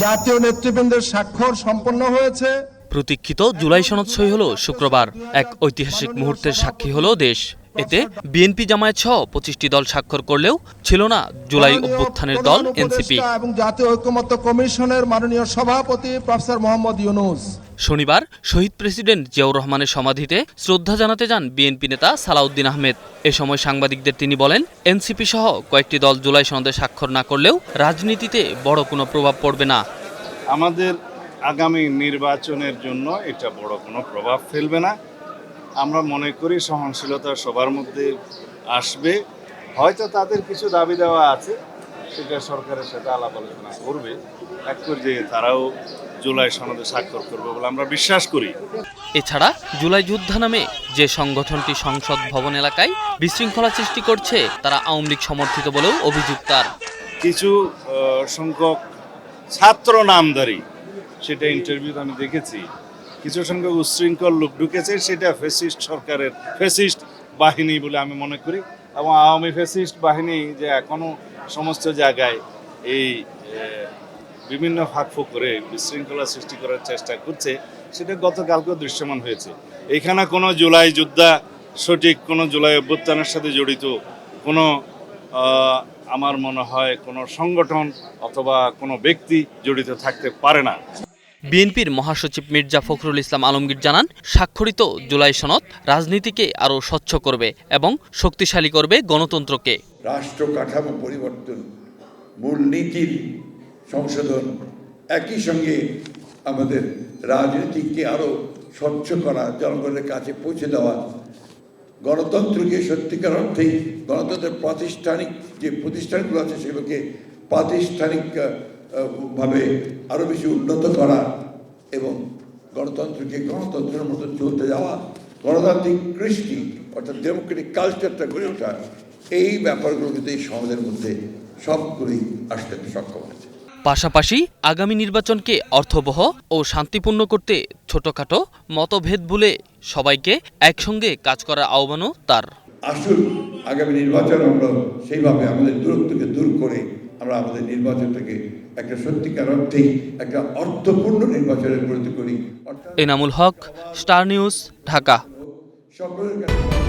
জাতীয় নেতৃবৃন্দের স্বাক্ষর সম্পন্ন হয়েছে। প্রতীক্ষিত জুলাই সনদ সই হলো শুক্রবার। এক ঐতিহাসিক মুহূর্তের সাক্ষী হলো দেশ। এতে বিএনপি জামায়াত সহ 25টি দল স্বাক্ষর করলেও ছিল না জুলাই অভ্যুত্থানের দল এনসিপি এবং জাতীয় ঐকমত্য কমিশনের মাননীয় সভাপতি প্রফেসর মোহাম্মদ ইউনূস। শনিবার শহীদ প্রেসিডেন্ট জিয়াউর রহমানের সমাধিতে শ্রদ্ধা জানাতে যান বিএনপি নেতা সালাউদ্দিন আহমেদ। এ সময় সাংবাদিকদের তিনি বলেন, এনসিপি সহ কয়েকটি দল জুলাই সনদে স্বাক্ষর না করলেও রাজনীতিতে বড় কোনো প্রভাব পড়বে না। আমাদের আগামী নির্বাচনের জন্য এটা বড় কোনো প্রভাব ফেলবে না। আমরা মনে করি সহনশীলতা সবার মধ্যে আসবে। হয়তো তাদের কিছু দাবি দেওয়া আছে, সেটা সরকারের সাথে আলাপ আলোচনা করবে। এক পর্যায়ে তারাও জুলাই সনদে স্বাক্ষর করবে বলে আমরা বিশ্বাস করি। এছাড়া জুলাই যোদ্ধা নামে যে সংগঠনটি সংসদ ভবন এলাকায় বিশৃঙ্খলা সৃষ্টি করছে, তারা আওয়ামী লীগ সমর্থিত বলেও অভিযোগ তার। কিছু সংখ্যক ছাত্র নামধারী, সেটা ইন্টারভিউ আমি দেখেছি, কিছু সংখ্যক উচ্ছৃঙ্খল লোক ঢুকেছে, সেটা ফ্যাসিস্ট সরকারের ফ্যাসিস্ট বাহিনী বলে আমি মনে করি। এবং আওয়ামী ফ্যাসিস্ট বাহিনী যে এখনও সমস্ত জায়গায় এই বিভিন্ন ফাঁকফোঁক করে বিশৃঙ্খলা সৃষ্টি করার চেষ্টা করছে, সেটা গতকালকেও দৃশ্যমান হয়েছে। এখানে কোনো জুলাই যোদ্ধা, সঠিক কোনো জুলাই অভ্যুত্থানের সাথে জড়িত কোনো আমার মনে হয় কোনো সংগঠন অথবা কোনো ব্যক্তি জড়িত থাকতে পারে না। বিএনপির মহাসচিব মির্জা ফখরুল ইসলাম আলমগীর জানান, স্বাক্ষরিত জুলাই সনদ রাজনীতিকে আরও স্বচ্ছ করবে এবং শক্তিশালী করবে গণতন্ত্রকে। রাষ্ট্র কাঠামো পরিবর্তন, মূলনীতির সংশোধন, একই সঙ্গে আমাদের রাজনীতিকে আরও স্বচ্ছ করা, জনগণের কাছে পৌঁছে দেওয়া, গণতন্ত্রকে সত্যিকার অর্থেই গণতন্ত্রের প্রাতিষ্ঠানিক যে প্রতিষ্ঠানগুলো আছে সেগুলোকে প্রাতিষ্ঠানিকভাবে আরও বেশি উন্নত করা এবং গণতন্ত্রকে গণতন্ত্রের মতো চলতে যাওয়া, গণতান্ত্রিক কৃষ্টি অর্থাৎ ডেমোক্রেটিক কালচারটা গড়ে ওঠা, এই ব্যাপারগুলো কিন্তু এই সমাজের মধ্যে সবগুলোই আসতে সক্ষম হয়েছে। পাশাপাশি আগামী নির্বাচনকে অর্থবহ ও শান্তিপূর্ণ করতে ছোটখাটো মতভেদ ভুলে সবাইকে একসঙ্গে কাজ করার আহ্বানও তার। আসুন আগামী নির্বাচন আমরা সেইভাবে আমাদের দূরত্বকে দূর করে আমরা আমাদের নির্বাচনটাকে একটা সত্যিকার অর্থেই একটা অর্থপূর্ণ নির্বাচনে পরিণত করি। Enamul Haque, star news, Dhaka. সকলের কাছে